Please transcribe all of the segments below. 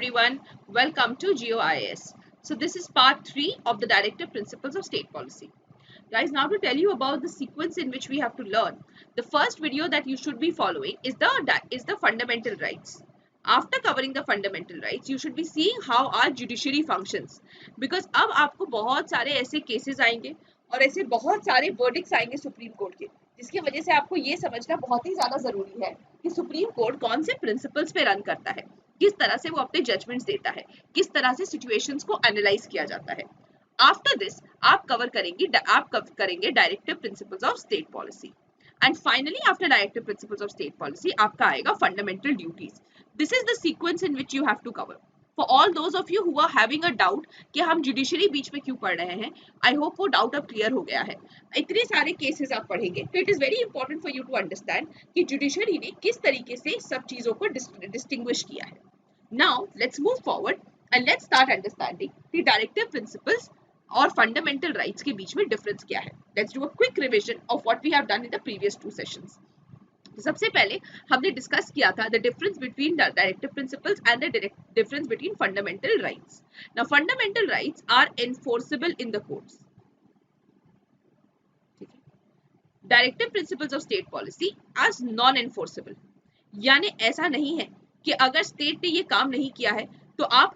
everyone, welcome to GeoIS. So this is part 3 of the Directive Principles of State Policy. Guys, now to tell you about the sequence in which we have to learn, the first video that you should be following is the fundamental rights. After covering the fundamental rights, you should be seeing how our judiciary functions. Because अब आपको बहुत सारे ऐसे cases आएंगे और ऐसे बहुत सारे verdicts आएंगे सुप्रीम कोर्ट के, जिसकी वजह से आपको ये समझना बहुत ही ज्यादा जरूरी है कि सुप्रीम कोर्ट कौन से प्रिंसिपल्स पे रन करता है, किस तरह से वो अपने जजमेंट्स देता है, किस तरह से सिचुएशंस को एनालाइज किया जाता है. आफ्टर दिस आप कवर करेंगे directive principles of state policy. And finally after directive principles of state policy आपका आएगा fundamental duties. This is the sequence in which you have to cover. For all those of you who are having a doubt कि हम judiciary बीच में क्यों पढ़ रहे हैं, आई होप वो डाउट अब क्लियर हो गया है. इतने सारे केसेस आप पढ़ेंगे तो it is very important for you to understand कि जुडिशरी ने किस तरीके से सब चीजों को डिस्टिंग्विश किया है. Now let's move forward and let's start understanding the directive principles और फंडामेंटल राइट्स के बीच में डिफरेंस क्या है. Let's do a quick revision of what we have done in the previous 2 sessions. सबसे पहले हमने डिस्कस किया था the difference between directive principles and the difference between fundamental rights. Now fundamental rights are enforceable in the courts. Directive principles of state policy as non enforceable, यानी ऐसा नहीं है कि अगर स्टेट ने ये काम नहीं किया है तो आप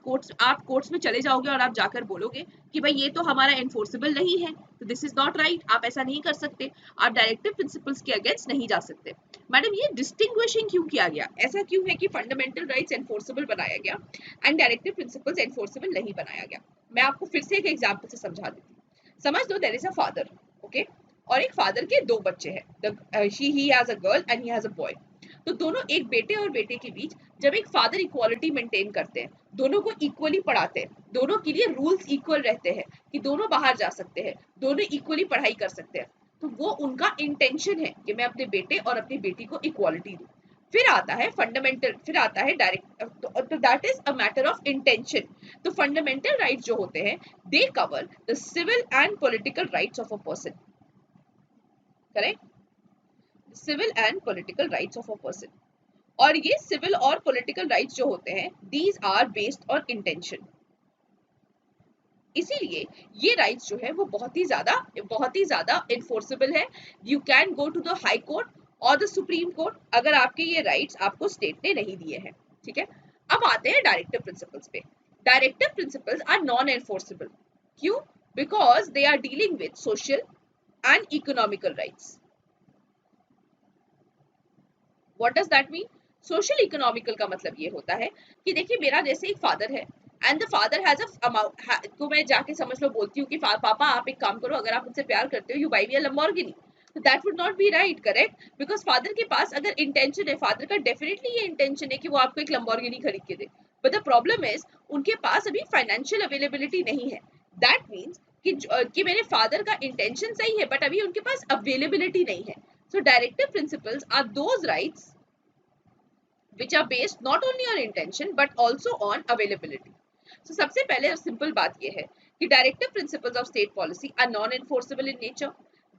कोर्ट्स में चले जाओगे और आप जाकर बोलोगे कि भाई ये तो हमारा एनफोर्सेबल नहीं है, तो दिस इज नॉट राइट. आप ऐसा नहीं कर सकते, आप डायरेक्टिव प्रिंसिपल्स के अगेंस्ट नहीं जा सकते. मैडम ये डिस्टिंग्विशिंग क्यों किया गया, ऐसा क्यों है कि फंडामेंटल राइट्स एनफोर्सेबल बनाया गया एंड डायरेक्टिव प्रिंसिपल्स एनफोर्सेबल नहीं बनाया गया? मैं आपको फिर से एक एग्जाम्पल से समझा देती हूँ. समझ लो there is a father, okay, और एक फादर के 2 बच्चे हैं. He has a girl and he has a boy. तो दोनों एक बेटे और बेटे के बीच जब एक फादर इक्वालिटी मेंटेन करते हैं, दोनों को इक्वली पढ़ाते हैं, दोनों के लिए रूल्स इक्वल रहते हैं कि दोनों बाहर जा सकते हैं, दोनों इक्वली पढ़ाई कर सकते हैं, तो वो उनका इंटेंशन है कि मैं अपने बेटे और अपनी बेटी को इक्वालिटी दूं. फिर आता है फंडामेंटल, फिर आता है डायरेक्ट, तो that is a matter of intention. तो फंडामेंटल राइट्स जो होते हैं they cover the civil and political rights of a person. Correct? Civil and political rights of a person. और ये सिविल और पॉलिटिकल राइट्स जो होते हैं these are based on intention. इसीलिए ये राइट्स जो है वो बहुत ही ज्यादा इन्फोर्सेबल है. You can go to the High Court और द सुप्रीम कोर्ट अगर आपके ये राइट्स आपको स्टेट ने नहीं दिए हैं. ठीक है, अब आते हैं डायरेक्टिव प्रिंसिपल्स पे. Directive principles are non enforceable. क्यों? Because they are dealing with social and economical rights. What does that mean? Social economical का मतलब ये होता है कि देखिए मेरा जैसे एक फादर है and the father has a amount, तो मैं जाके समझ लो बोलती हूँ कि पापा आप एक काम करो, अगर आप मुझसे प्यार करते हो you buy me a Lamborghini, तो that would not be right. Correct? Because father के पास अगर इंटेंशन है, फादर का डेफिनेटली ये इंटेंशन है कि वो आपको एक लैम्बोर्गिनी खरीद के दे, बट द प्रॉब्लम इज उनके पास अभी फाइनेंशियल अवेलेबिलिटी नहीं है. दैट मीन्स कि मेरे फादर का इंटेंशन सही है बट अभी उनके पास अवेलेबिलिटी नहीं है. So directive principles are those rights which are based not only on intention but also on availability. So सबसे पहले सिंपल बात ये है कि directive principles of state policy are non-enforceable in nature.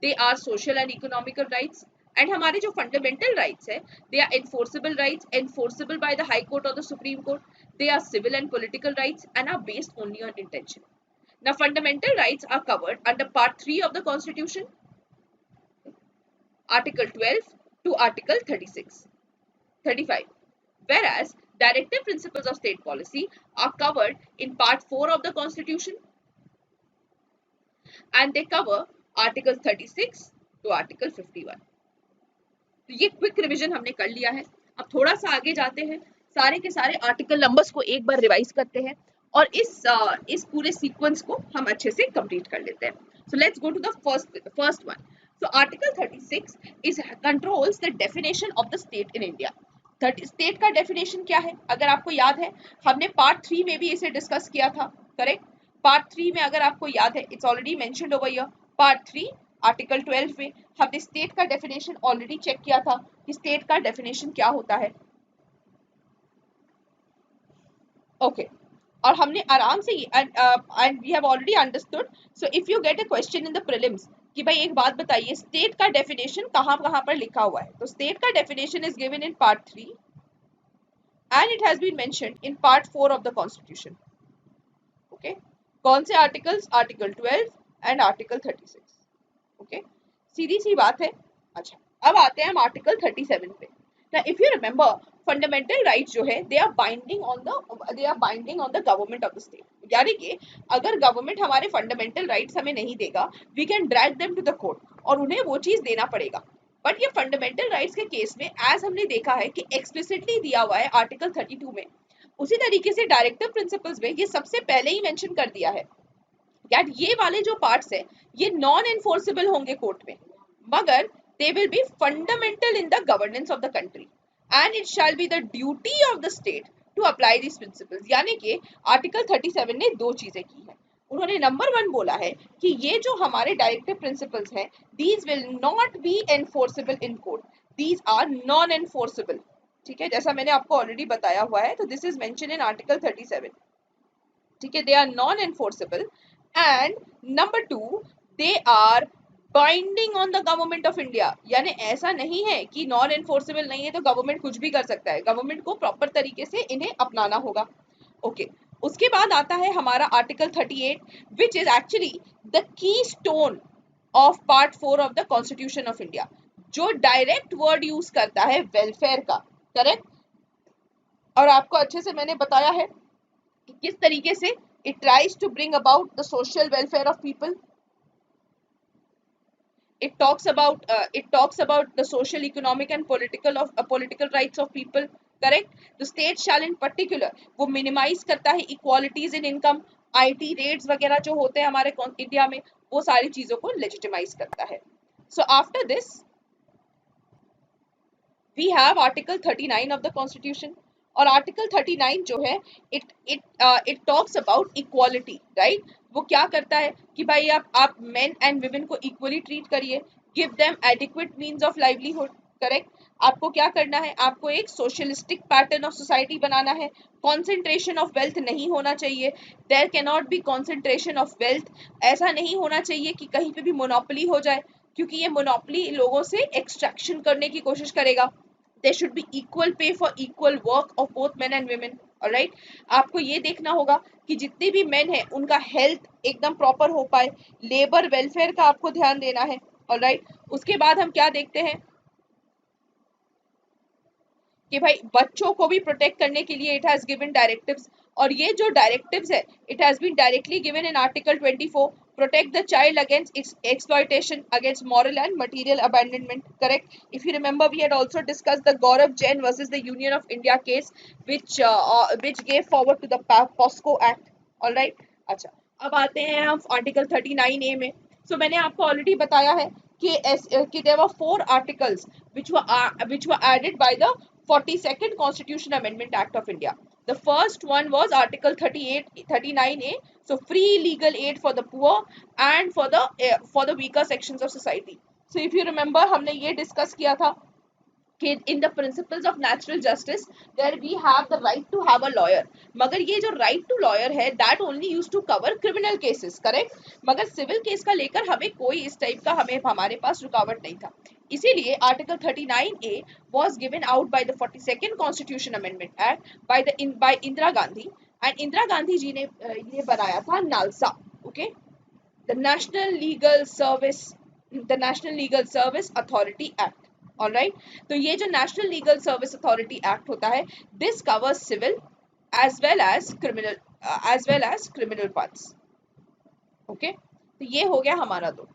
They are social and economical rights. And हमारे जो fundamental rights है, they are enforceable rights, enforceable by the High Court or the Supreme Court. They are civil and political rights and are based only on intention. Now fundamental rights are covered under Part 3 of the Constitution, Article 12 to Article 35, whereas directive principles of state policy are covered in Part 4 of the Constitution and they cover Article 36 to Article 51. तो ये quick revision हमने कर लिया है. अब थोड़ा सा आगे जाते हैं, सारे के सारे आर्टिकल नंबर्स को एक बार रिवाइज करते हैं और इस पूरे सीक्वेंस को हम अच्छे से कंप्लीट कर लेते हैं. So let's go to the first one. So Article 36 controls the definition of the state in India. State का डेफिनेशन क्या है? अगर आपको याद है हमने पार्ट 3 में भी इसे डिस्कस किया था. करेक्ट? पार्ट 3 में अगर आपको याद है, it's already mentioned over here. Part 3 article 12 में हमने स्टेट का डेफिनेशन ऑलरेडी चेक किया था कि स्टेट का डेफिनेशन क्या होता है. ओके, और हमने आराम से and we have already understood. So if you get a question in the prelims कि भाई एक बात बताइए स्टेट का डेफिनेशन कहाँ पर लिखा हुआ है, तो स्टेट का definition is given in part 3 and it has been mentioned in part 4 of the constitution. Okay कौन से articles? Article 12 and article 36. Okay सीधी सी बात है. अच्छा अब आते हैं हम आर्टिकल 37 पे. ना if you remember fundamental rights जो है they are binding on the government of the state. यानी कि अगर गवर्नमेंट हमारे फंडामेंटल राइट्स हमें नहीं देगा we can drag them to the court और उन्हें वो चीज देना पड़ेगा. बट ये फंडामेंटल राइट्स के केस में एज हमने देखा है कि एक्सप्लिसिटली दिया हुआ है आर्टिकल 32 में, उसी तरीके से डायरेक्टिव प्रिंसिपल्स में ये सबसे पहले ही मेंशन कर दिया है दैट ये वाले जो पार्ट्स है ये नॉन एनफोर्सेबल होंगे कोर्ट में, मगर they will be fundamental in the governance of the country and it shall be the duty of the state to apply this principles. यानी कि आर्टिकल 37 ने दो चीजें की है. उन्होंने नंबर 1 बोला है कि ये जो हमारे डायरेक्टिव प्रिंसिपल्स हैं these will not be enforceable in court, these are non enforceable. ठीक है, जैसा मैंने आपको ऑलरेडी बताया हुआ है, तो this is mention in article 37. ठीक है, they are non enforceable and number 2 they are binding on the government of India. यानी ऐसा नहीं है कि नॉन एनफोर्सेबल नहीं है तो गवर्नमेंट कुछ भी कर सकता है, गवर्नमेंट को प्रॉपर तरीके से इन्हें अपनाना होगा. ओके उसके बाद आता है हमारा article 38 which is actually the key stone of part 4 of the constitution of India, जो डायरेक्ट वर्ड यूज करता है वेलफेयर का. करेक्ट, और आपको अच्छे से मैंने बताया है कि किस तरीके से it tries to bring about the social welfare of people. It talks about the social, economic and political rights of people. Correct. The state shall in particular वो minimize करता है equalities in income, IT rates वगैरह जो होते हैं हमारे India में वो सारी चीजों को legitimize करता है. So after this we have article 39 of the constitution. और आर्टिकल 39 जो है it talks about equality. Right, वो क्या करता है कि भाई आप मेन एंड विमेन को इक्वली ट्रीट करिए, give them adequate means of livelihood. Correct, आपको क्या करना है, आपको एक सोशलिस्टिक पैटर्न ऑफ सोसाइटी बनाना है. कॉन्सेंट्रेशन ऑफ वेल्थ नहीं होना चाहिए, there can not be concentration of wealth. ऐसा नहीं होना चाहिए कि कहीं पे भी मोनोपोली हो जाए, क्योंकि ये मोनोपोली लोगों से एक्सट्रैक्शन करने की कोशिश करेगा. There should be equal pay for equal work of both men and women. Alright, आपको ये देखना होगा कि जितने भी मेन हैं उनका हेल्थ एकदम प्रॉपर हो पाए, लेबर वेलफेयर का आपको ध्यान देना है. ऑलराइट, उसके बाद हम क्या देखते हैं कि भाई बच्चों को भी प्रोटेक्ट करने के लिए इट हैज गिवन डायरेक्टिव्स. और ये जो डायरेक्टिव्स है it has been directly given in article 24. protect the child against exploitation, against moral and material abandonment. Correct. If you remember we had also discussed the Gaurav Jain versus the Union of India case which gave forward to the POSCO Act. all right. अच्छा अब आते हैं हम article 39A में. so मैंने आपको already बताया है कि there were 4 articles which were added by the 42nd Constitution Amendment Act of India. The first one was Article 39A, so free legal aid for the poor and for the weaker sections of society. So if you remember हमने ये discuss किया था कि in the principles of natural justice there we have the right to have a lawyer. मगर ये जो right to lawyer है that only used to cover criminal cases. correct. मगर civil case का लेकर हमें कोई इस टाइप का हमारे पास रुकावट नहीं था. इसीलिए article 39A was given out by the 42nd Constitution Amendment Act by Indira Gandhi. And Indira Gandhi ji ने ये बनाया था NALSA. Okay, the national legal service authority act. Alright, तो ये जो national legal service authority act होता है this covers civil as well as criminal parts. Okay, तो ये हो गया हमारा दो.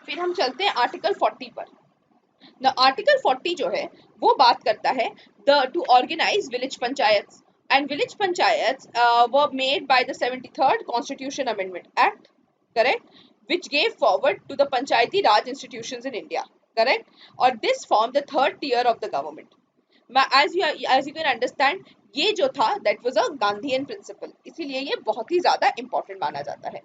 फिर हम चलते हैं आर्टिकल 40 पर. ना आर्टिकल 40 जो है वो बात करता है to organise village panchayat. And village panchayat were made by the 73rd Constitution Amendment Act. correct, which gave forward to the Panchayati Raj institutions in India. correct, or this formed the third tier of the government. as you can understand ये जो था that was a Gandhian principle, इसीलिए ये बहुत ही ज्यादा important माना जाता है.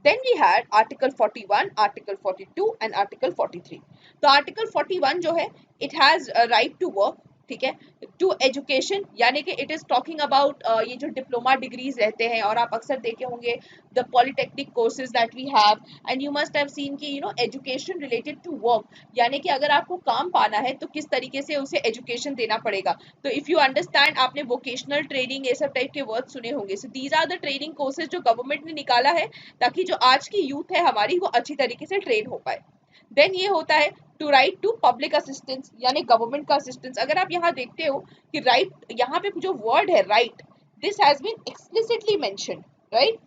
Then we had Article 41, Article 42 and Article 43. तो Article 41 जो है it has a right to work. ठीक है। टू एजुकेशन यानी कि इट इज टॉकिंग अबाउट ये जो डिप्लोमा डिग्रीज रहते हैं, और आप अक्सर देखे होंगे the polytechnic courses that we have, and you must have seen कि एजुकेशन रिलेटेड टू वर्क, यानी कि अगर आपको काम पाना है तो किस तरीके से उसे एजुकेशन देना पड़ेगा। तो इफ यू अंडरस्टैंड, आपने वोकेशनल ट्रेनिंग ये सब टाइप के वर्ड सुने होंगे। So these are the training courses जो गवर्नमेंट ने निकाला है ताकि जो आज की यूथ है हमारी वो अच्छी तरीके से ट्रेन हो पाए। देन ये होता है to right to public assistance, यानी गवर्नमेंट का असिस्टेंस। अगर आप यहाँ देखते हो कि राइट, यहाँ पे जो वर्ड है right, this has been explicitly mentioned, right.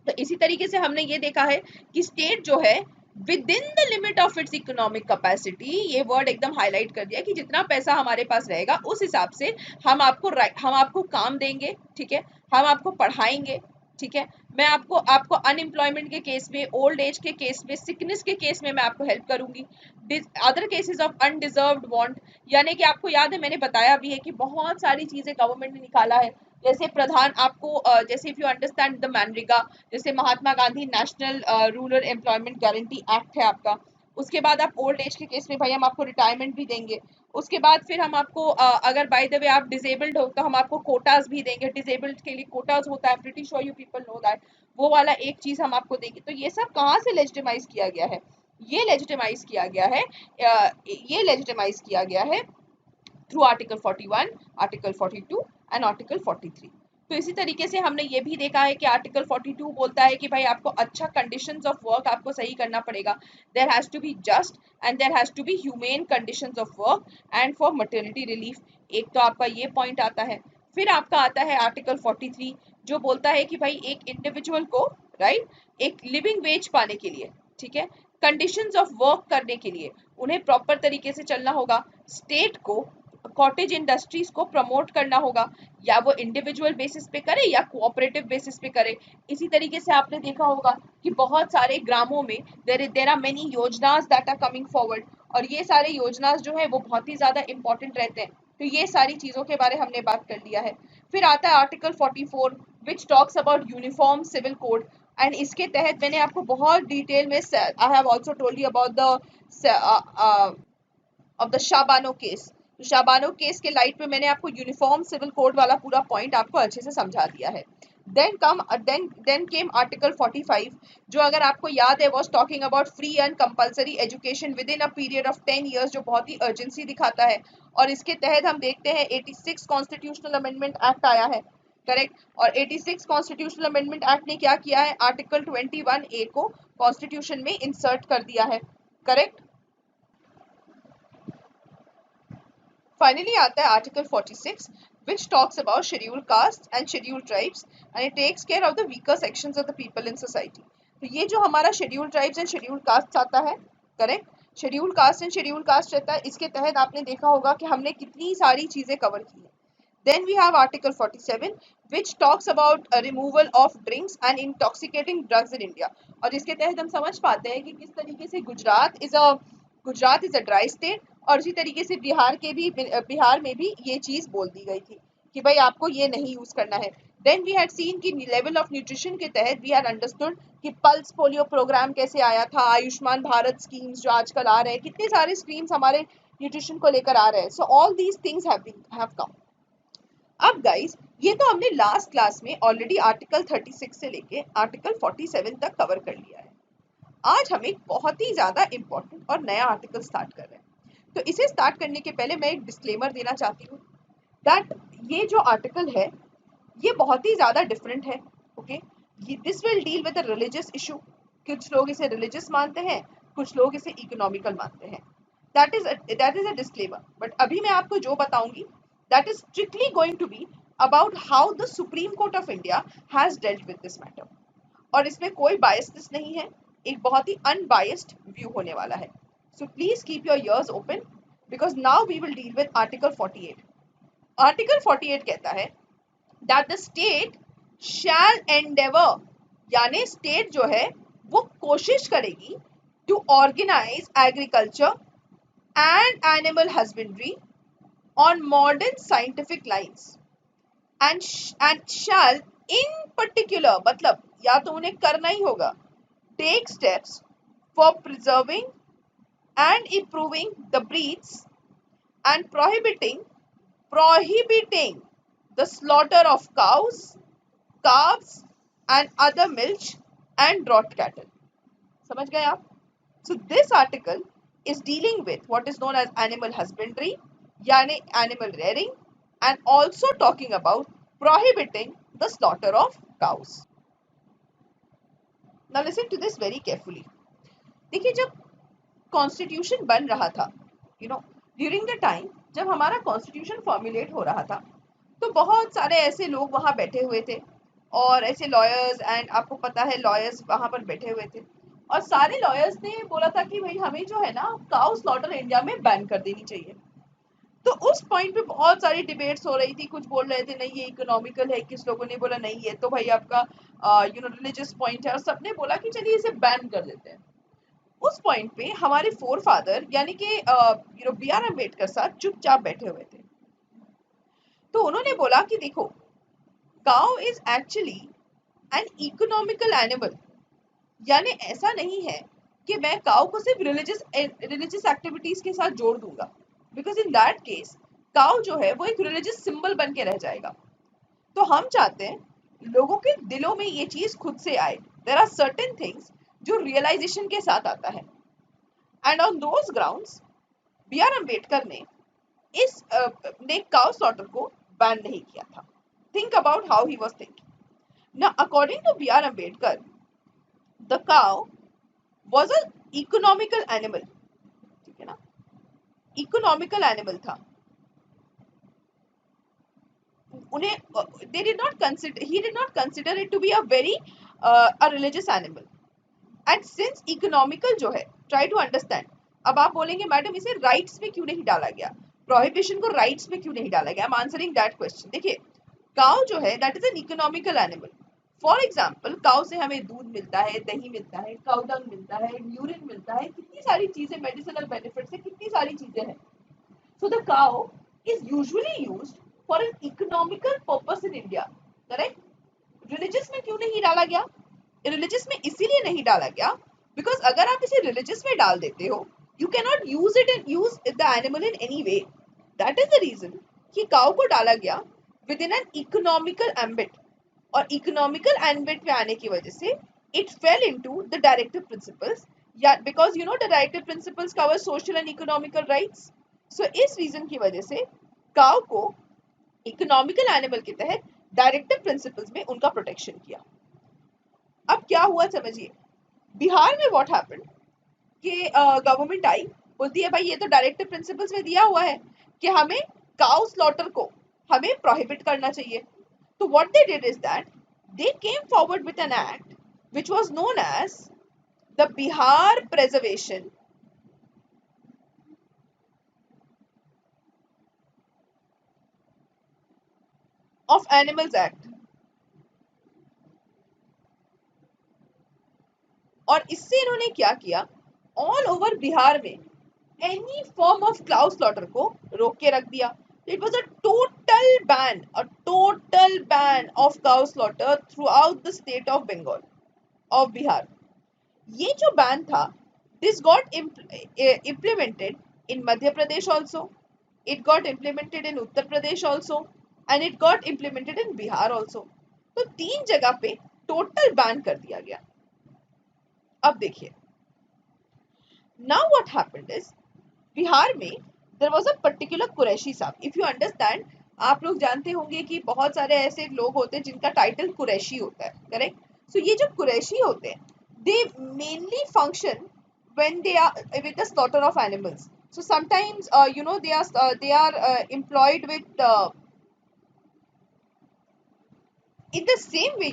तो इसी तरीके से हमने ये देखा है कि स्टेट जो है with in the limit of its economic capacity, ये वर्ड एकदम हाईलाइट कर दिया कि जितना पैसा हमारे पास रहेगा उस हिसाब से हम आपको काम देंगे, ठीक है, हम आपको पढ़ाएंगे, ठीक है, मैं आपको आपको अनएम्प्लॉयमेंट के केस में, ओल्ड एज के केस में, सिकनेस के केस में मैं आपको हेल्प करूंगी। Other cases of undeserved want, यानी कि आपको याद है मैंने बताया भी है कि बहुत सारी चीजें गवर्नमेंट ने निकाला है। जैसे प्रधान आपको जैसे if you understand the MNREGA, जैसे Mahatma Gandhi national rural employment guarantee act है आपका। उसके बाद आप ओल्ड एज के केस में भाई हम आपको रिटायरमेंट भी देंगे। उसके बाद फिर हम आपको अगर बाय द वे आप डिसेबल्ड हो तो हम आपको कोटाज भी देंगे। डिसेबल्ड के लिए कोटाज होता है, pretty sure you people know that, वो वाला एक चीज हम आपको देंगे। तो ये सब कहाँ से लेजिटिमाइज किया गया है? ये लेजिटिमाइज किया गया है, ये लेजिटिमाइज किया गया है through article 41, article 42 and article 43। तो इसी तरीके से हमने ये भी देखा है कि आर्टिकल 42 बोलता है कि भाई आपको अच्छा कंडीशंस ऑफ वर्क आपको सही करना पड़ेगा। There has to be just and there has to be humane conditions of work and for maternity relief. एक तो आपका ये पॉइंट आता है। फिर आपका आता है आर्टिकल 43 जो बोलता है कि भाई एक इंडिविजुअल को, राइट, एक लिविंग वेज पाने के लिए, ठीक है, कंडीशंस ऑफ वर्क करने के लिए उन्हें प्रॉपर तरीके से चलना होगा। स्टेट को कॉटेज इंडस्ट्रीज को प्रमोट करना होगा, या वो इंडिविजुअल बेसिस पे करे या कोऑपरेटिव बेसिस पे करे। इसी तरीके से आपने देखा होगा कि बहुत सारे ग्रामों में देयर आर मेनी योजनास दैट आर कमिंग फॉरवर्ड, और ये सारे योजनास जो है वो बहुत ही ज्यादा इंपॉर्टेंट रहते हैं। तो ये सारी चीजों के बारे हमने बात कर लिया है। फिर आता है article 44 which talks about uniform civil code, and इसके तहत मैंने आपको बहुत डिटेल में, I have also told you about the of the Shahbano case. तो शाबानो केस के लाइट में मैंने आपको यूनिफॉर्म सिविल कोड वाला पूरा पॉइंट आपको अच्छे से समझा दिया है। देन केम आर्टिकल 45 जो अगर आपको याद है was talking about free and compulsory education with in a period of 10 years, जो बहुत ही अर्जेंसी दिखाता है। और इसके तहत हम देखते हैं 86 कॉन्स्टिट्यूशनल अमेंडमेंट एक्ट आया है, करेक्ट। और 86 कॉन्स्टिट्यूशनल अमेंडमेंट एक्ट ने क्या किया है, आर्टिकल 21A को कॉन्स्टिट्यूशन में इंसर्ट कर दिया है, करेक्ट। Finally आता है article 46 which talks about scheduled castes and scheduled tribes and it takes care of the weaker sections of the people in society। तो ये जो हमारा scheduled tribes and scheduled castes आता है, correct, scheduled caste and scheduled caste रहता है, इसके तहत आपने देखा होगा कि हमने कितनी सारी चीजें कवर की है। Then we have Article 47 which talks about a removal of drinks and intoxicating drugs in India। और इसके तहत हम समझ पाते हैं कि किस तरीके से Gujarat is a dry state, और इसी तरीके से बिहार में भी ये चीज बोल दी गई थी कि भाई आपको ये नहीं यूज करना है। देन वी हैड सीन कि लेवल ऑफ न्यूट्रिशन के तहत वी हैड अंडरस्टूड कि पल्स पोलियो प्रोग्राम कैसे आया था, आयुष्मान भारत स्कीम्स जो आजकल आ रहे हैं, कितने सारे स्कीम्स हमारे न्यूट्रिशन को लेकर आ रहे हैं। So all these things have come. अब गाइस ये तो हमने लास्ट क्लास में ऑलरेडी आर्टिकल 36 से लेके आर्टिकल 47 तक कवर कर लिया है। आज हम एक बहुत ही ज्यादा इंपॉर्टेंट और नया आर्टिकल स्टार्ट कर रहे हैं। तो इसे स्टार्ट करने के पहले मैं एक डिस्क्लेमर देना चाहती हूँ दैट ये जो आर्टिकल है ये बहुत ही ज्यादा डिफरेंट है, okay. This will deal with a religious issue. कुछ लोग इसे रिलीजियस मानते हैं, कुछ लोग इसे इकोनॉमिकल मानते हैं। That is a disclaimer. But अभी मैं आपको जो बताऊंगी that is strictly going to be about how the Supreme Court of India has dealt with this matter, और इसमें कोई बायसनेस नहीं है, एक बहुत ही अनबायस्ड व्यू होने वाला है। So please keep your ears open because now we will deal with article 48। Article 48 कहता है that the state shall endeavour, यानी स्टेट जो है वो कोशिश करेगी to organise agriculture and animal husbandry on modern scientific lines and shall in particular, मतलब या तो उन्हें करना ही होगा, take steps for preserving and improving the breeds and prohibiting prohibiting the slaughter of cows, calves and other milch and draught cattle. समझ गए आप? So this article is dealing with what is known as animal husbandry, yani animal rearing, and also talking about prohibiting the slaughter of cows. Now listen to this very carefully. देखिए जब constitution बन रहा था, during the time जब हमारा constitution formulate हो रहा था, तो बहुत सारे ऐसे लोग वहां बैठे हुए थे और ऐसे लॉयर्स, एंड आपको पता है लॉयर्स वहां पर बैठे हुए थे और सारे लॉयर्स ने बोला था कि भाई हमें जो है ना काउ स्लॉटर इंडिया में बैन कर देनी चाहिए। तो उस पॉइंट पे बहुत सारी डिबेट्स हो रही थी, कुछ बोल रहे थे नहीं ये इकोनॉमिकल है, किस लोगों ने बोला नहीं ये तो भाई आपका रिलीजियस पॉइंट है, और सबने बोला कि चलिए इसे बैन कर देते हैं। उस पॉइंट पे हमारे फोर फादर यानी कि बी आर अम्बेडकर साहब चुपचाप बैठे हुए थे। तो उन्होंने बोला कि देखो, cow is actually an economical animal, यानी ऐसा नहीं है कि मैं काउ को सिर्फ रिलीजियस एक्टिविटीज के साथ जोड़ दूंगा, because in that case cow जो है वो एक रिलीजियस सिंबल बन के रह जाएगा। तो हम चाहते हैं लोगों के दिलों में ये चीज खुद से आए। देयर आर सर्टेन थिंग्स जो रियलाइजेशन के साथ आता है, and on those grounds B R Ambedkar ने ने काउ स्लॉटर को बैन नहीं किया था। Think about how he was thinking. Now according to B R Ambedkar, the cow was a economical animal, ठीक है ना, इकोनॉमिकल एनिमल था। उन्हें he did not consider it to be a very a religious animal, and since economical जो है, try to understand। अब आप बोलेंगे मैडम इसे राइट्स में क्यों नहीं डाला गया, प्रोहिबिशन को राइट्स में क्यों नहीं डाला गया? I am answering that question. देखिए काउ जो है that is an economical animal. For example cow से हमें दूध मिलता है, दही मिलता है, काउ डंग मिलता है, यूरिन मिलता है, कितनी सारी चीजें, मेडिसिनल बेनिफिट्स है, कितनी सारी चीजें हैं। So the cow is usually used for an economical purpose in India, correct? Religious में क्यों नहीं डाला गया? Religious में इसीलिए नहीं डाला गया because अगर आप इसे religious में डाल देते हो, you cannot use it and use the animal in any way. That is the reason कि cow को डाला गया within an economical ambit, और economical ambit में आने की वजह से it fell into the directive principles, yeah, because the directive principles cover social and economical rights. सो इस रीजन की वजह से काउ को इकोनॉमिकल एनिमल के तहत डायरेक्टिव प्रिंसिपल्स में उनका प्रोटेक्शन किया। अब क्या हुआ समझिए, बिहार में व्हाट हैपेंड कि गवर्नमेंट आई, बोलती है भाई ये तो डायरेक्टिव प्रिंसिपल्स में दिया हुआ है कि हमें काउ स्लॉटर को हमें प्रोहिबिट करना चाहिए। तो what they did is that they came forward with an act which was known as the Bihar preservation of animals act. और इससे इन्होंने क्या किया, ऑल ओवर बिहार में any form of cow slaughter को रोक के रख दिया। इट वाज a total ban of cow slaughter throughout the state of Bengal, of Bihar। ये जो बैन था, this got implemented in Madhya Pradesh also, it got implemented in Uttar Pradesh also, and it got implemented in Bihar also। तो तीन जगह पे total ban कर दिया गया। अब देखिए, now what happened is Bihar में there was a particular Qureshi साहब। इफ यू अंडरस्टैंड, आप लोग जानते होंगे कि बहुत सारे ऐसे लोग होते हैं जिनका टाइटल कुरैशी होता है, करेक्ट? सो ये जो कुरैशी होते हैं, they mainly function when they are with the slaughter of animals। So sometimes they are employed with in the same way,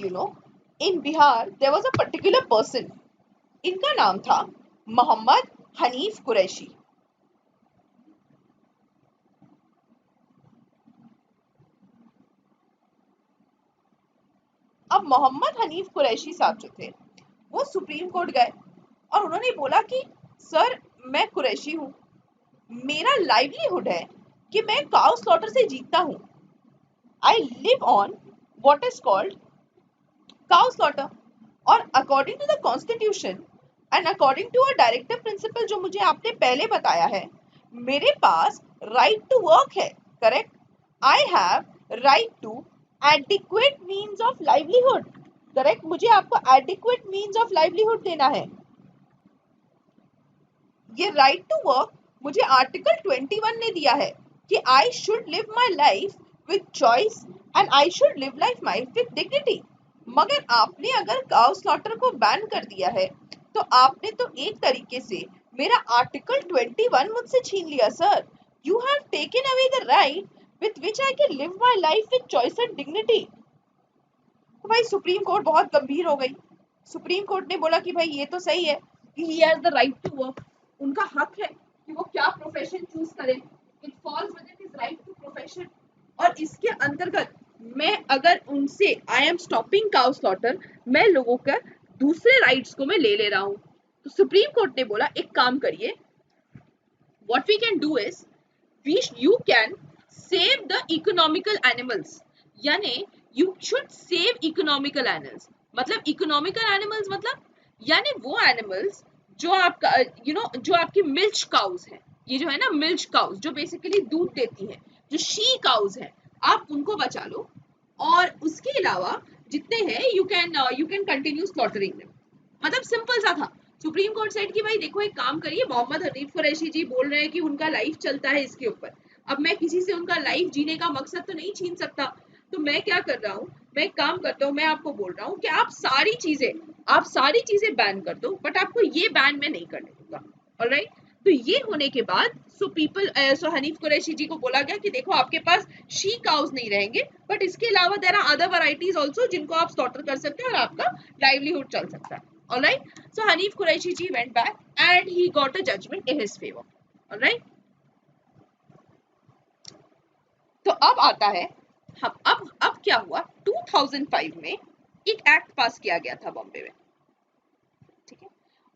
in Bihar there was a particular person, इनका नाम था मोहम्मद हनीफ कुरैशी। अब मोहम्मद हनीफ कुरैशी साहब जो थे वो सुप्रीम कोर्ट गए और उन्होंने बोला कि सर मैं कुरैशी हूं, मेरा लाइवलीहुड है कि मैं काउ स्लॉटर से जीता हूं। I live on what is called cow slaughter, और according to the constitution and according to a directive principle जो मुझे आपने पहले बताया है, मेरे पास राइट टू वर्क है, correct? I have right to adequate means of livelihood. Correct, मुझे आपको एडिक्वेट मीन्स ऑफ लाइवलीहुड देना है। ये राइट टू वर्क मुझे आर्टिकल 21 ने दिया है कि I should live my life with choice and I should live life my with dignity. मगर आपने अगर काउ स्लॉटर को बैन कर दिया है तो आपने तो एक तरीके से मेरा आर्टिकल 21 मुझसे छीन लिया sir. You have taken away the right with which I can live my life with choice and dignity. तो भाई सुप्रीम कोर्ट बहुत गंभीर हो गई। सुप्रीम कोर्ट ने बोला कि भाई ये तो सही है कि he has the right to work, उनका हक है कि वो क्या प्रोफेशन चूज करें, it falls within his right to profession. और इसके अंतर्गत मैं अगर उनसे I am stopping cow slaughter, मैं लोगों का दूसरे राइट्स को मैं ले रहा हूं। तो सुप्रीम कोर्ट ने बोला एक काम करिए, what we can do is you can save the economical animals, यानी you should save economical animals। मतलब economical animals मतलब यानी वो animals जो आपका जो आपकी मिल्च काउज है, ये जो है ना मिल्च काउज जो बेसिकली दूध देती है, जो शी काउज है, आप उनको बचा लो। और उसके अलावा जितने हैं you can continue slaughtering them. मतलब सिंपल सा था। सुप्रीम कोर्ट सेड कि भाई देखो एक काम करिए, मोहम्मद हनीफ कुरैशी जी बोल रहे हैं कि उनका लाइफ चलता है इसके ऊपर, अब मैं किसी से उनका लाइफ जीने का मकसद तो नहीं छीन सकता। तो मैं क्या कर रहा हूँ, मैं एक काम करता हूँ, मैं आपको बोल रहा हूँ कि आप सारी चीजें बैन कर दो, बट आपको ये बैन मैं नहीं करने दूंगा। ऑलराइट, तो ये होने के बाद सो हनीफ कुरैशी जी को बोला गया कि देखो आपके पास शी काउज नहीं रहेंगे, बट इसके अलावा there are other varieties also जिनको आप स्लॉटर कर सकते हैं और आपका लाइवलीहुड चल सकता है। Alright, so Hanif Qureshi ji went back and he got a judgment in his favor. All right. तो अब आता है हम अब क्या हुआ, 2005 में एक एक्ट पास किया गया था बॉम्बे में, ठीक है।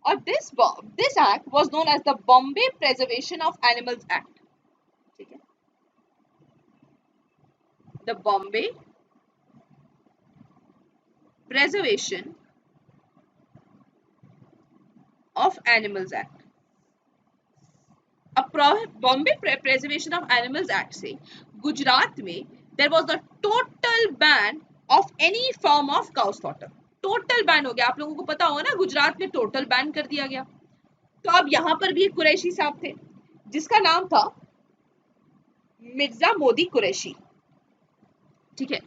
और this act was known as the Bombay preservation of animals act, ठीक है। The Bombay preservation of animals act. Bombay preservation of animals act से गुजरात में there was the total ban of any form of cow slaughter. Total ban हो गया, आप लोगों को पता होगा ना, गुजरात में टोटल बैन कर दिया गया। तो अब यहाँ पर भी एक कुरैशी साहब थे जिसका नाम था मिर्जा मोदी कुरैशी, ठीक है।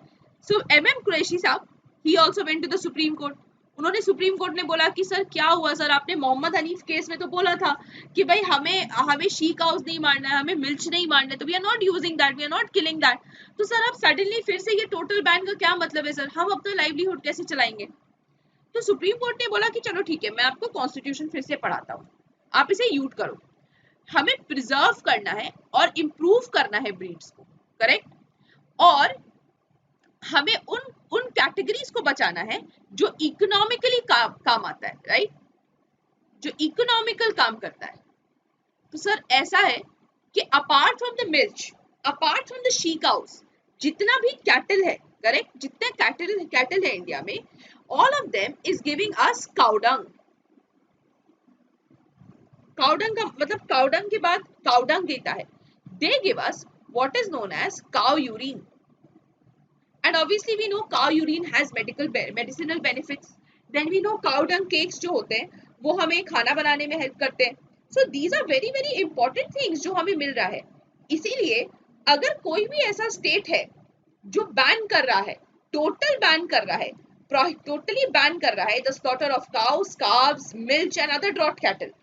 सो एमएम कुरैशी साहब he also went to the Supreme Court. उन्होंने सुप्रीम कोर्ट ने बोला कि सर क्या हुआ सर, आपने मोहम्मद हनीफ केस में तो बोला था कि भाई हमें शी काउज नहीं मारना है, हमें मिल्च नहीं मारना है, तो we are not using that, we are not killing that. तो सर अब सडनली फिर से ये टोटल बैन का क्या मतलब है सर, हम अपना लाइवलीहुड कैसे चलाएंगे। तो सुप्रीम कोर्ट ने बोला कि चलो ठीक है, मैं आपको कॉन्स्टिट्यूशन फिर से पढ़ाता हूँ, आप इसे यूज करो। हमें प्रिजर्व करना है और इम्प्रूव करना है ब्रीड्स को, करेक्ट। और हमें उन कैटेगरीज को बचाना है जो इकोनॉमिकली काम आता है, राइट, जो इकोनॉमिकल काम करता है। तो सर ऐसा है कि apart from the milch, apart from the she cows, जितना भी कैटल है, करेक्ट, जितने कैटल है इंडिया में, all of them is giving us cow dung. Cow dung का मतलब काउडंग के बाद काउडंग देता है, they give us what is known as cow urine. And obviously we know cow urine has medicinal benefits. Then we know cow dung cakes जो होते हैं वो हमें खाना बनाने में हेल्प करते हैं। So these are very very important things जो हमें मिल रहा है। इसीलिए अगर कोई भी ऐसा स्टेट है जो बैन कर रहा है, टोटल बैन कर रहा है, टोटली बैन कर रहा है the slaughter of cows, calves, milch and other draught cattle,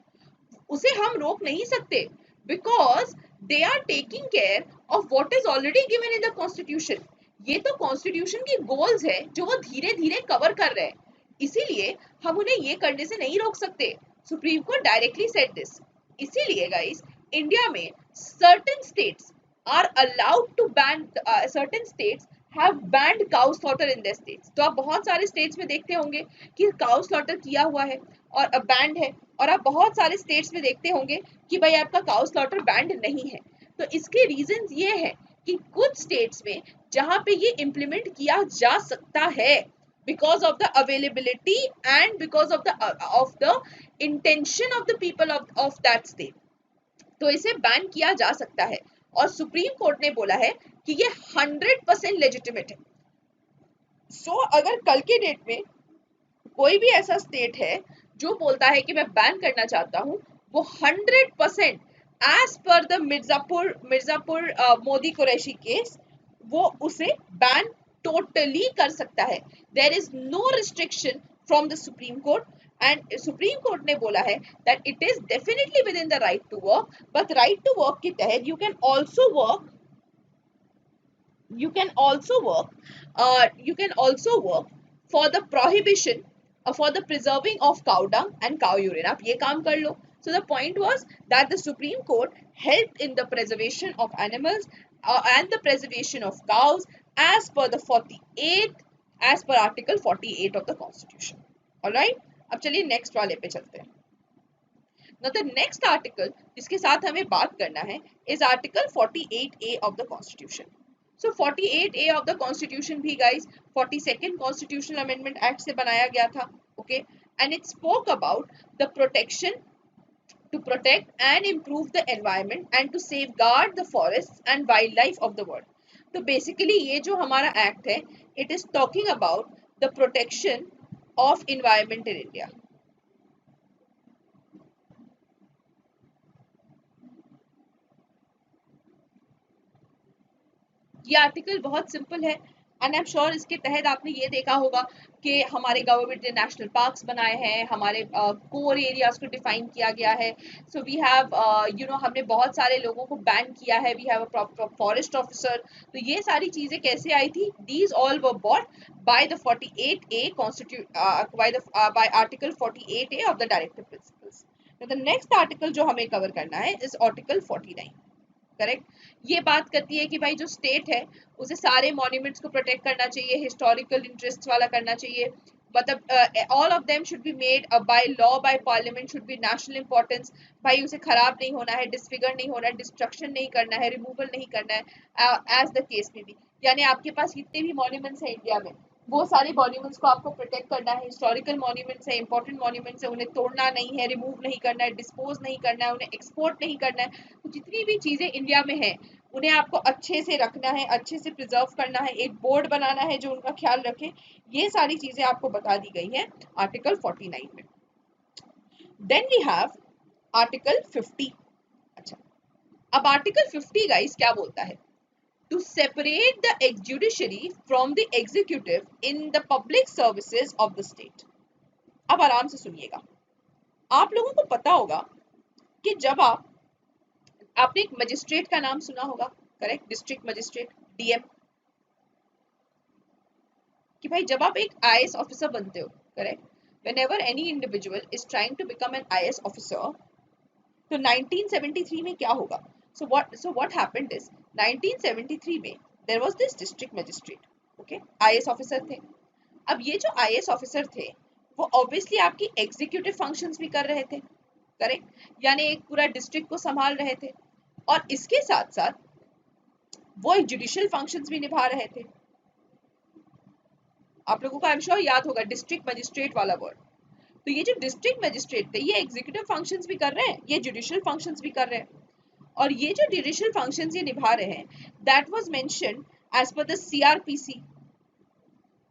उसे हम रोक नहीं सकते, because they are taking care of what is already given in the constitution. ये तो कॉन्स्टिट्यूशन की गोल्स है जो वो धीरे धीरे कवर कर रहे हैं, इसीलिए हम उन्हें ये करने से नहीं रोक सकते। Supreme Court directly said this. इसीलिए गाइस इंडिया में certain states are allowed to ban, certain states have banned cow slaughter in their states. तो आप बहुत सारे स्टेट्स में देखते होंगे कि काउ स्लॉटर किया हुआ है और बैंड है, और आप बहुत सारे स्टेट्स में देखते होंगे कि भाई आपका काउ स्लॉटर बैंड नहीं है। तो इसके रीजंस ये है कि कुछ स्टेट्स में जहां पे ये इम्प्लीमेंट किया जा सकता है because of the availability and because of the intention of the people of that state, तो इसे बैन किया जा सकता है। और सुप्रीम कोर्ट ने बोला है कि ये 100% लेजिटिमेट है। सो अगर कल के डेट में कोई भी ऐसा स्टेट है जो बोलता है कि मैं बैन करना चाहता हूं, वो 100% as per the Mirzapur Modi Qureshi case वो उसे बैन टोटली कर सकता है। There is no restriction from the Supreme Court, and Supreme Court ने बोला है that it is definitely within the right to work, but right to work के तहत you can also work, you can also work you can also work for the prohibition for the preserving of cow dung and cow urine. आप ये काम कर लो. So the point was that the Supreme Court helped in the preservation of animals and the preservation of cows as per the 48th, as per article 48 of the constitution. All right, अब चलिए next वाले पे चलते हैं. Now the next article जिसके साथ हमें बात करना है is article 48A of the constitution. So 48A of the constitution भी guys 42nd constitutional amendment act से बनाया गया था. Okay, and it spoke about the protection, to protect and improve the environment and to safeguard the forests and wildlife of the world. तो basically ये जो हमारा act है, it is talking about the protection of environment in India. ये article बहुत simple है, and I am sure इसके तहत आपने ये देखा होगा कि हमारे गवर्नमेंट ने नेशनल पार्क्स बनाए हैं, हमारे कोर एरियाज को डिफाइन किया गया है. सो वी हैव हमने बहुत सारे लोगों को बैन किया है, we have a forest officer. तो ये सारी चीजें कैसे आई थी? These all were bought by the 48A by article 48A of the directive principles. The next article जो हमें कवर करना है इज आर्टिकल 49. करेक्ट. ये बात करती है कि भाई जो स्टेट है उसे सारे मॉन्यूमेंट्स को प्रोटेक्ट करना चाहिए, हिस्टोरिकल इंटरेस्ट वाला करना चाहिए, मतलब all of them should be made by law by parliament, should be national importance. भाई उसे खराब नहीं होना है, डिसफिगर नहीं होना है, डिस्ट्रक्शन नहीं करना है, रिमूवल नहीं करना है, एज द केस में भी. यानी आपके पास जितने भी मॉन्यूमेंट्स हैं इंडिया में, वो सारे मॉन्यूमेंट्स को आपको प्रोटेक्ट करना है. हिस्टोरिकल मॉन्यूमेंट्स है, इंपॉर्टेंट मॉन्यूमेंट्स है, उन्हें तोड़ना नहीं है, रिमूव नहीं करना है, डिस्पोज नहीं करना है, उन्हें एक्सपोर्ट नहीं करना है. तो जितनी भी चीजें इंडिया में हैं उन्हें आपको अच्छे से रखना है, अच्छे से प्रिजर्व करना है, एक बोर्ड बनाना है जो उनका ख्याल रखे. ये सारी चीजें आपको बता दी गई है आर्टिकल 49 में. Then we have article 50. अच्छा, अब आर्टिकल 50 गाइस क्या बोलता है? To separate the judiciary from the executive in the public services of the state. अब आराम से सुनिएगा. आप लोगों को पता होगा कि जब आपने एक मजिस्ट्रेट का नाम सुना होगा, करेक्ट, डिस्ट्रिक्ट मजिस्ट्रेट, डीएम, कि भाई जब आप एक आईएएस ऑफिसर बनते हो, correct, whenever any individual is trying to become an IAS officer, तो 1973 में क्या होगा? So what happened is 1973 में there was this district magistrate, okay, IAS officer थे. अब ये जो IAS ऑफिसर थे वो ऑब्वियसली आपकी एग्जीक्यूटिव फंक्शंस भी कर रहे थे, करेक्ट, यानी एक पूरा डिस्ट्रिक्ट को संभाल रहे थे, और इसके साथ साथ वो एक जुडिशियल फंक्शंस भी निभा रहे थे. आप लोगों को आई एम श्योर याद होगा डिस्ट्रिक्ट मजिस्ट्रेट वाला वर्ड. तो ये जो डिस्ट्रिक्ट मजिस्ट्रेट थे ये एग्जीक्यूटिव फंक्शंस भी कर रहे हैं, ये जुडिशियल फंक्शंस भी कर रहे हैं, और ये जो जुडिशियल फंक्शंस ये निभा रहे हैं that was mentioned as per the CrPC,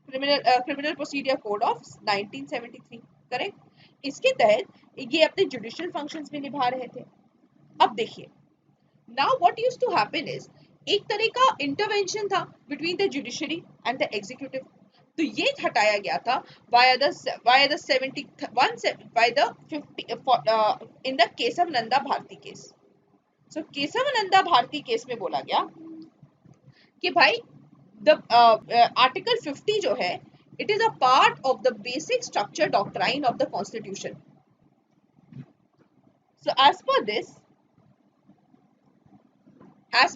criminal procedure code of 1973, correct. इसके तहत ये अपने जुडिशियल फंक्शंस भी निभा रहे थे. अब देखिए, now what used to happen is एक तरह का इंटरवेंशन था between the judiciary and the executive. तो ये हटाया गया था by the 71 by the 50 in the Kesavananda Bharati case. So Kesavananda Bharati case में बोला गया कि भाई द आर्टिकल 50 जो है it is a part of the basic structure doctrine of the constitution. So as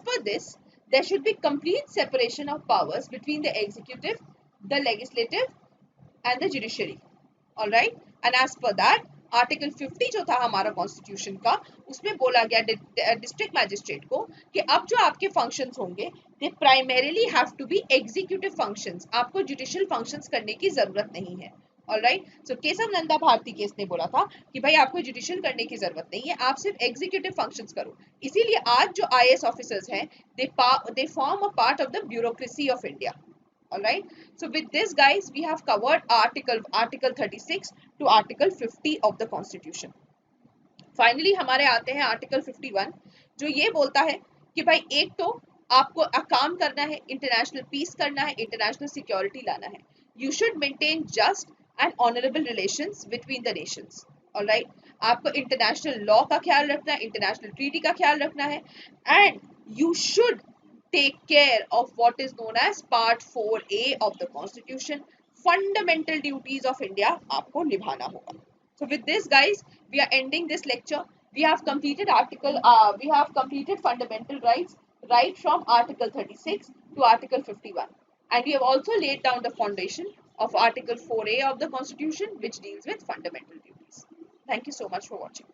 per this there should be complete separation of powers between the executive, the legislative and the judiciary. All right, and as per that article 50 जो था हमारा constitution का, उसमें बोला गया district magistrate को कि अब जो आपके फंक्शंस होंगे they primarily have to be executive functions, आपको जुडिशियल फंक्शंस करने की जरूरत नहीं है. Alright, so Kesavananda Bharati case ने बोला था कि भाई आपको जुडिशियल करने की जरूरत नहीं है, आप सिर्फ एग्जीक्यूटिव फंक्शंस करो। इसीलिए आज जो आईएएस ऑफिसर्स हैं, they form a part of the bureaucracy of India. Alright, so with this guys we have covered article 36 to article 50 of the constitution. Finally हमारे आते हैं आर्टिकल 51, जो ये बोलता है कि भाई एक तो आपको काम करना है, इंटरनेशनल पीस करना है, इंटरनेशनल सिक्योरिटी लाना है। You should maintain just and honourable relations between the Nations. Alright, आपको इंटरनेशनल लॉ का ख्याल रखना है, इंटरनेशनल ट्रीटी का ख्याल रखना है, and you should take care of what is known as part 4A of the constitution. Fundamental duties of India आपको निभाना होगा। So with this, guys, we are ending this lecture. We have completed fundamental rights right from Article 36 to Article 51, and we have also laid down the foundation of Article 4A of the Constitution, which deals with fundamental duties. Thank you so much for watching.